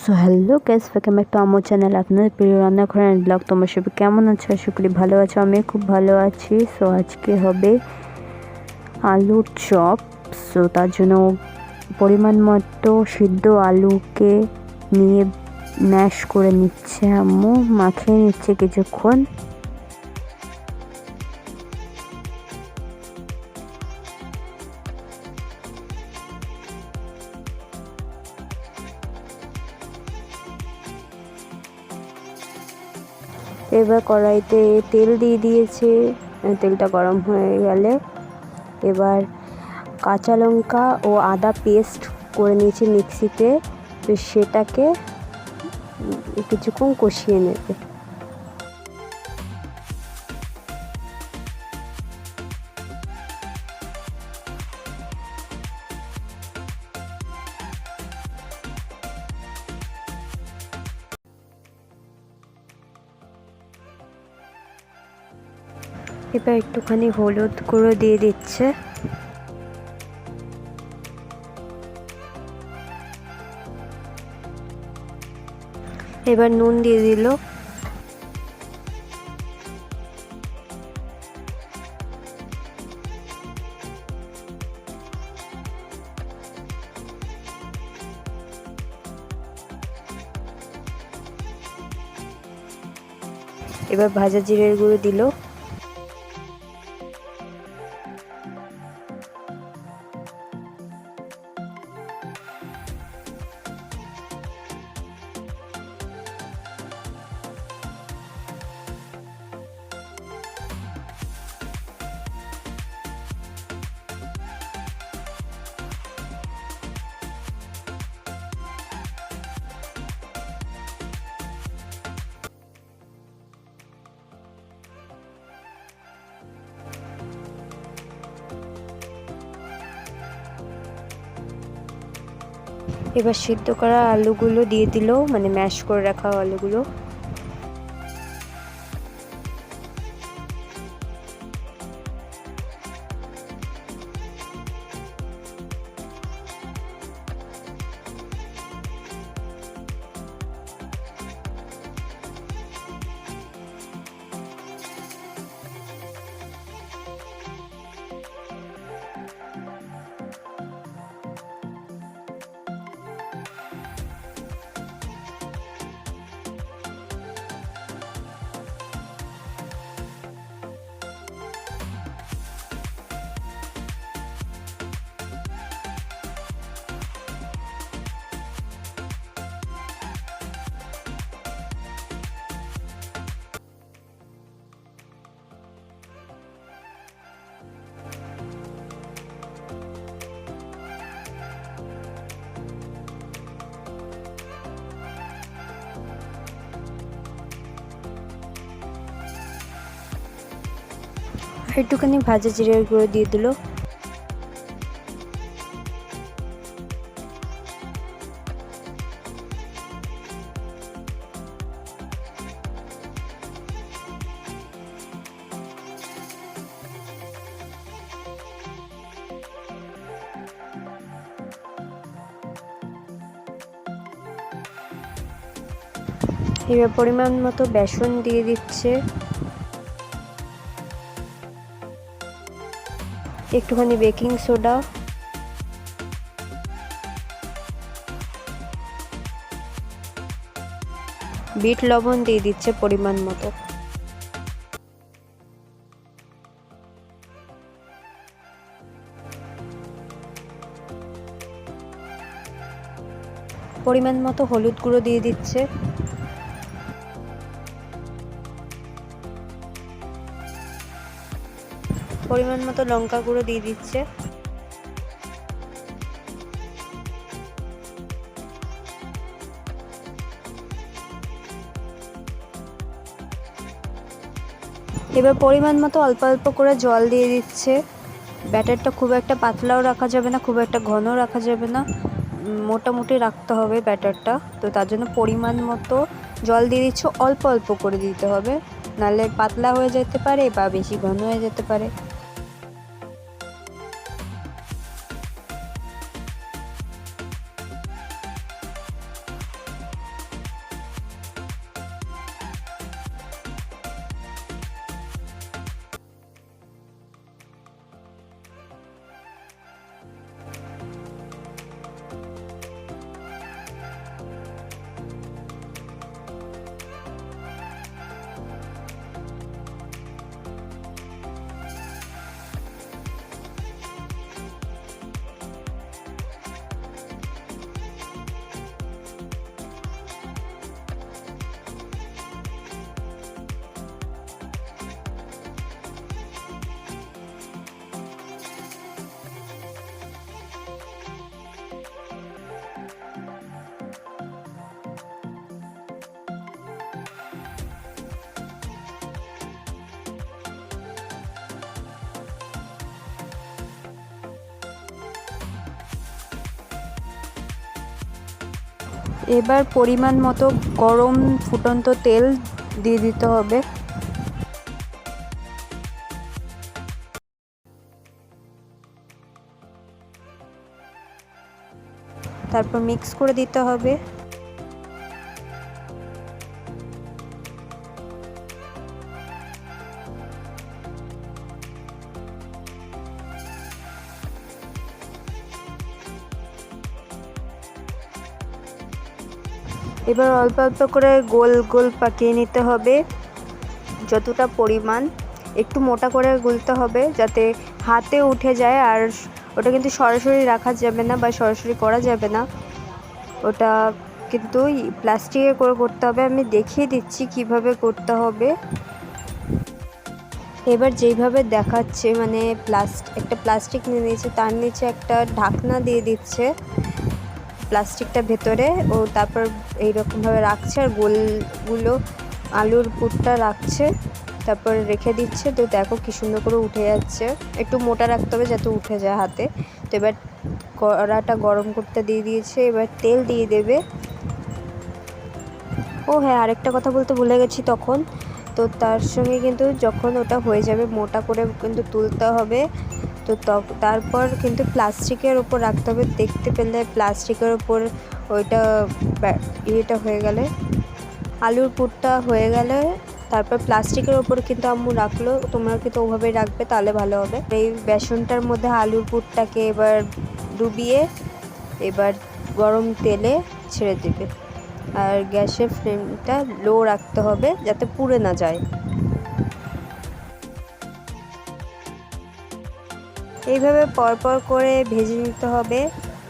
So hello guys, welcome back to আমার channel, আপনাদের প্রিয় রান্নাঘর অ্যান্ড ব্লগ। তোমার সবাই কেমন আছো? আশা করি ভালো আছো। আমি খুব ভালো আছি। সো আজকে হবে আলুর চপ। সো তার জন্য পরিমাণ মতো সিদ্ধ আলুকে নিয়ে ম্যাশ করে নিচ্ছে আম্মু, মাখিয়ে নিচ্ছে কিছুক্ষণ। এবার কড়াইতে তেল দিয়ে দিয়েছে। তেলটা গরম হয়ে গেলে এবার কাঁচা লঙ্কা ও আদা পেস্ট করে নিয়েছি মিক্সিতে, তো সেটাকে কিছুক্ষণ কষিয়ে নেবে। এবার একটুখানি হলুদ গুঁড়ো দিয়ে দিচ্ছে। এবার নুন দিয়ে দিল। এবার ভাজা জিরের গুঁড়ো দিল। এবার সিদ্ধ করা আলুগুলো দিয়ে দিল, মানে ম্যাশ করে রাখা আলুগুলো। একটুখানি ভাজা জিরের গুঁড়ো দিয়ে দিল। এবার পরিমাণ মতো বেসন দিয়ে দিচ্ছে, একটুখানি বেকিং সোডা, বিট লবণ দিয়ে দিচ্ছে পরিমাণ মতো। পরিমাণ মতো হলুদ গুঁড়ো দিয়ে দিচ্ছে। পরিমাণ মতো লঙ্কা গুঁড়ো দিয়ে দিচ্ছে। এবার পরিমাণ মতো অল্প অল্প করে জল দিয়ে দিচ্ছে। ব্যাটারটা খুব একটা পাতলাও রাখা যাবে না, খুব একটা ঘনও রাখা যাবে না, মোটামুটি রাখতে হবে ব্যাটারটা। তো তার জন্য পরিমাণ মতো জল দিয়ে দিচ্ছে, অল্প অল্প করে দিতে হবে, নাহলে পাতলা হয়ে যেতে পারে বা বেশি ঘন হয়ে যেতে পারে। এবার পরিমাণ মতো গরম ফুটন্ত তেল দিয়ে দিতে হবে। তারপর মিক্স করে দিতে হবে। এবার অল্প অল্প করে গোল গোল পাকিয়ে নিতে হবে, যতটা পরিমাণ। একটু মোটা করে গুলতে হবে যাতে হাতে উঠে যায়, আর ওটা কিন্তু সরাসরি রাখা যাবে না বা সরাসরি করা যাবে না, ওটা কিন্তু প্লাস্টিকে করে করতে হবে। আমি দেখিয়ে দিচ্ছি কিভাবে করতে হবে। এবার যেইভাবে দেখাচ্ছে মানে একটা প্লাস্টিক নিয়ে নিয়েছে, তার নিচে একটা ঢাকনা দিয়ে দিচ্ছে প্লাস্টিকটা ভেতরে, ও তারপর এইরকমভাবে রাখছে আর গোলগুলো আলুর পুরটা রাখছে, তারপর রেখে দিচ্ছে। তো দেখো কি সুন্দর করে উঠে যাচ্ছে। একটু মোটা রাখতে হবে যাতে উঠে যায় হাতে। তো এবার কড়াটা গরম করতে দিয়ে দিয়েছে, এবার তেল দিয়ে দেবে। ও হ্যাঁ, আরেকটা কথা বলতে ভুলে গেছি তখন। তো তার সঙ্গে কিন্তু যখন ওটা হয়ে যাবে মোটা করে কিন্তু তুলতে হবে। তো তারপর কিন্তু প্লাস্টিকের ওপর রাখতে হবে। দেখতে পেলে প্লাস্টিকের ওপর ওইটা ইয়েটা হয়ে গেলে, আলুর পুরটা হয়ে গেলে তারপর প্লাস্টিকের ওপর কিন্তু আম্মু রাখলো। তোমরা কিন্তু ওভাবেই রাখবে, তাহলে ভালো হবে। এই বেসনটার মধ্যে আলুর পুরটাকে এবার ডুবিয়ে এবার গরম তেলে ছেড়ে দেবে, আর গ্যাসের ফ্লেমটা লো রাখতে হবে যাতে পুড়ে না যায়। এইভাবে পরপর করে ভেজে নিতে হবে।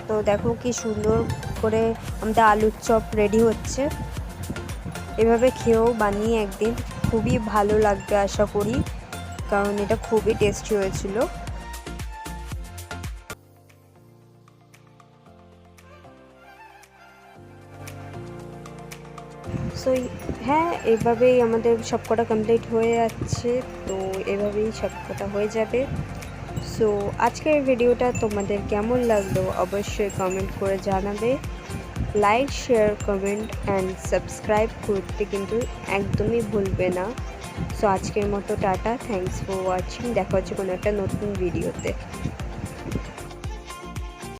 তো দেখো কি সুন্দর করে আমাদের আলুর চপ রেডি হচ্ছে। এভাবে খেয়েও বানিয়ে একদিন, খুবই ভালো লাগবে আশা করি, কারণ এটা খুবই টেস্টি হয়েছিল। সো হ্যাঁ, এভাবেই আমাদের সবকটা কমপ্লিট হয়ে যাচ্ছে। তো এভাবেই সবকটা হয়ে যাবে। সো আজকের ভিডিওটা তোমাদের কেমন লাগলো অবশ্যই কমেন্ট করে জানাবে। Like, share, comment and subscribe করতে কিন্তু একদমই ভুলবে না। সো আজকের মতো টাটা, থ্যাংকস ফর ওয়াচিং। দেখা হচ্ছে কোনো একটা নতুন ভিডিওতে।